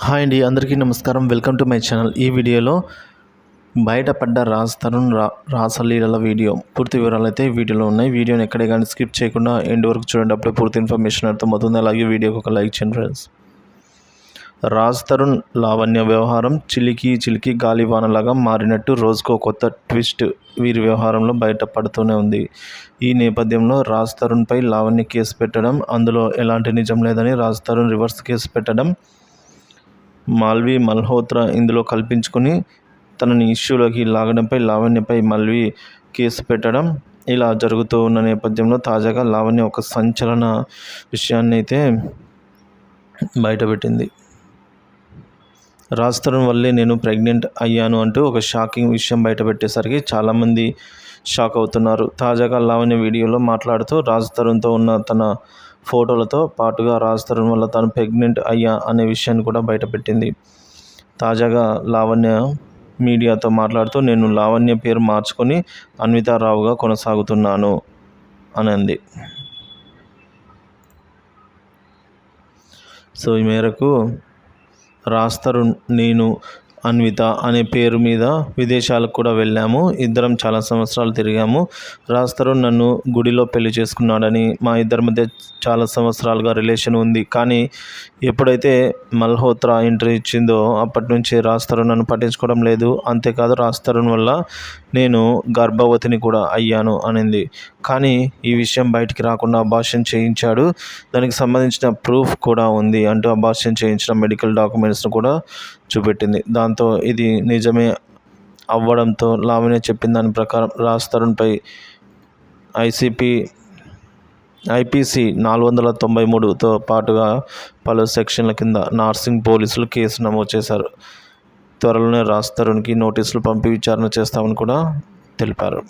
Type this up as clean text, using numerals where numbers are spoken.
Hi అండి, అందరికీ నమస్కారం. Welcome to my channel. ఈ వీడియోలో బయటపడ్డ రాజ్ తరుణ్ రాసలీలల వీడియో పూర్తి వివరాలు అయితే ఈ వీడియోలో ఉన్నాయి. వీడియోని ఎక్కడే కానీ స్కిప్ చేయకుండా ఎండ్ వరకు చూడండి. అప్పుడే పూర్తి ఇన్ఫర్మేషన్ అర్థమవుతుంది. అలాగే వీడియోకి ఒక లైక్ చేయండి ఫ్రెండ్స్. రాజ్ తరుణ్ లావణ్య వ్యవహారం చిలికి గాలివానలాగా మారినట్టు రోజుకో కొత్త ట్విస్ట్ వీరి వ్యవహారంలో బయటపడుతూనే ఉంది. ఈ నేపథ్యంలో రాజ్ తరుణ్పై లావణ్య కేసు పెట్టడం, అందులో ఎలాంటి నిజం లేదని రాజ్ తరుణ్ రివర్స్ కేసు పెట్టడం, మాల్వి మల్హోత్రా ఇందులో కల్పించుకొని తనని ఇష్యూలోకి లాగడంపై లావణ్యపై మాల్వి కేసు పెట్టడం ఇలా జరుగుతూ ఉన్న నేపథ్యంలో తాజాగా లావణ్య ఒక సంచలన విషయాన్ని అయితే బయటపెట్టింది. రాజ్ తరుణ్ వల్లే నేను ప్రెగ్నెంట్ అయ్యాను అంటూ ఒక షాకింగ్ విషయం బయటపెట్టేసరికి చాలామంది షాక్ అవుతున్నారు. తాజాగా లావణ్య వీడియోలో మాట్లాడుతూ రాజ్ తరుణ్తో ఉన్న తన ఫోటోలతో పాటుగా రాజ్ తరుణ్ వల్ల తాను ప్రెగ్నెంట్ అయ్యా అనే విషయాన్ని కూడా బయటపెట్టింది. తాజాగా లావణ్య మీడియాతో మాట్లాడుతూ నేను లావణ్య పేరు మార్చుకొని అన్వితారావుగా కొనసాగుతున్నాను అని అంది. సో ఈ మేరకు రాజ్ తరుణ్, నేను అన్విత అనే పేరు మీద విదేశాలకు కూడా వెళ్ళాము. ఇద్దరం చాలా సంవత్సరాలు తిరిగాము. రాజ్ తరుణ్ నన్ను గుడిలో పెళ్లి చేసుకున్నాడని, మా ఇద్దరి మధ్య చాలా సంవత్సరాలుగా రిలేషన్ ఉంది. కానీ ఎప్పుడైతే మల్హోత్రా ఎంట్రీ ఇచ్చిందో అప్పటి నుంచి రాజ్ తరుణ్ నన్ను పట్టించుకోవడం లేదు. అంతేకాదు రాజ్ తరుణ్ వల్ల నేను గర్భవతిని కూడా అయ్యాను అనింది. కానీ ఈ విషయం బయటికి రాకుండా అబార్షన్ చేయించాడు, దానికి సంబంధించిన ప్రూఫ్ కూడా ఉంది అంటూ అబార్షన్ చేయించిన మెడికల్ డాక్యుమెంట్స్ను కూడా చూపెట్టింది. దాంతో ఇది నిజమే అవ్వడంతో లావణ్య చెప్పిన దాని ప్రకారం రాజ్ తరుణ్పై ఐపీసీ 493తో పాటుగా పలు సెక్షన్ల కింద నార్సింగ్ పోలీసులు కేసు నమోదు చేశారు. త్వరలోనే రాజ్ తరుణ్కి నోటీసులు పంపి విచారణ చేస్తామని కూడా తెలిపారు.